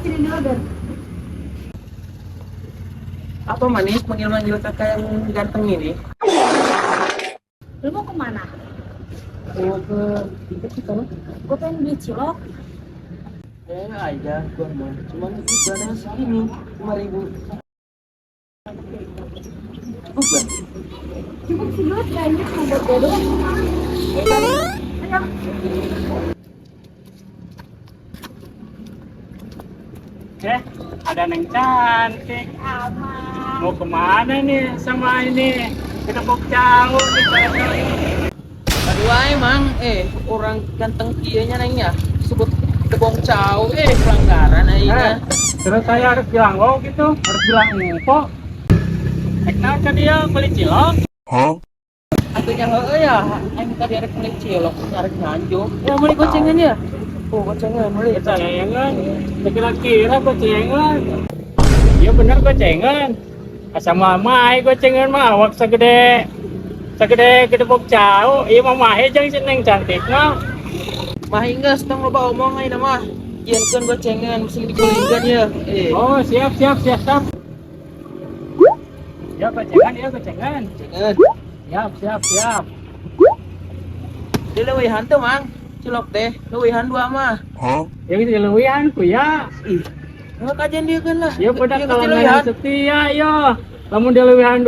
Sini dulu, Dan. Apa manis manggil-manggil kakak yang ganteng ini? Lu mau kemana? Mau ke tiket sih sana. Gue pengen beli cilok. Aja gua mau. Cuman berada segini 5.000. Cukup gak? Cukup sih lu kayaknya cuma buat gue doang. Ayo. Ada neng cantik. Aman. Mau kemana nih sama ini? Kita mau jauh nih kayaknya. Aduh emang orang ganteng kianya nanya sebut debong cau pelanggaran aja. Terus saya harus bilang wow gitu, harus bilang info. Ekna ke dia beli cilok. Atunya ya, aing tadi arek beli cilok, arek nganjuk. Ya beli gocengan ya. Oh, gocengan beli. Gocengan, kira-kira gocengan. Iya bener gocengan. Asa mama gocengan mah awak segede gedebok jauh. Iya mama jeung seneng cantik mah. Mah inggeus tong loba omong ayeuna mah. Jienkeun gocengan mesti digulingkeun ya. Oh, siap. Ya gocengan, ya gocengan. Gocengan. Siap. Dia leuwihan teu, Mang. Cilok teh, leuwihan 2 mah. Ya gitu leuwihan ku ya. Nggak kajian dia kan lah. Ya pada Dia kalau kecil nggak leuwihan. setia yo. Lamun dia leuwihan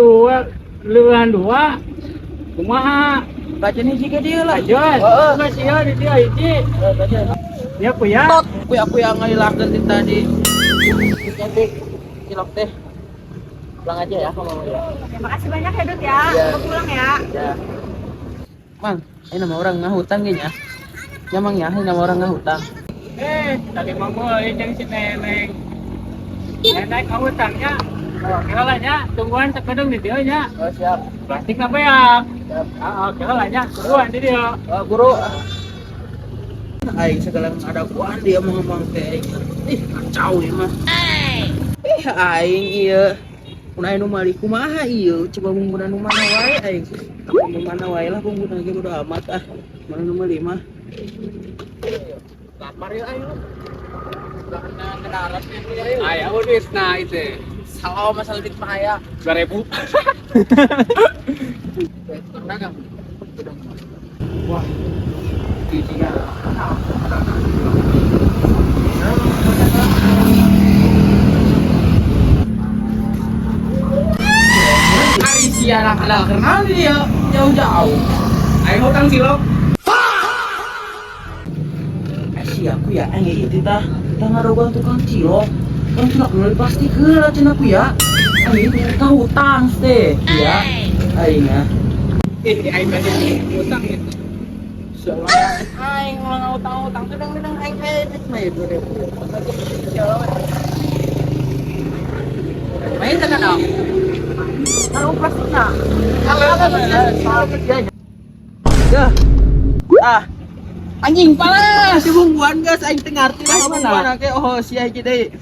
dua. Kumaha? Kajian hiji ke dia lah. Lanjut. Heeh. Mas ya di dia hiji. Kajian. Ya ku ya. Aku yang ngalilakeun ti tadi. Cantik. Cilok teh. Pulang aja ya kamu ya. Terima kasih banyak ya, Dut ya. Iya. Gue pulang ya. Ya. Mang, ini nama orang ngahutang gini ya. Ya Mang ya, ini nama orang ngahutang. Tadi mah mulai jeung si Neneng. Nenek kamu tanya. Oh, kira lah nya, tungguan sekedeng di dia nya. Oh siap. Plastik apa ya? Siap. Kira lah nya, tungguan di dia. Guru. Aing segala ada kuan dia mau ngomong teh. Ih, kacau ya mah. Aing ieu. Mun aya nu mali kumaha ieu? Coba mungguna nu mana wae aing. Nu mana wae lah mungguna ge bodo amat ah. Mana nu mali mah. Lapar ya aing lu. Ke darat ya. Aya udah nah itu. Salah masalah duit mah aya. 2.000. Pernah kan? Wah, Giginya. Hari siaran ada kenal dia jauh-jauh. ayo hutang cilok. Si aku ya itu tah ngaroba tukang cilok. Kan cilok dulu pasti geula cenah aku ya. Aing minta hutang teh ya. Aingna. Aing tadi hutang itu. Soalnya aing ulang utang-utang kadang-kadang aing edit mah itu deh. Main tekan dong. Taruh plastiknya. Kalau kerjanya. Dah. Anjing pala si bungkuan guys aing teu ngarti lah bungkuan ake oh sia hiji deui.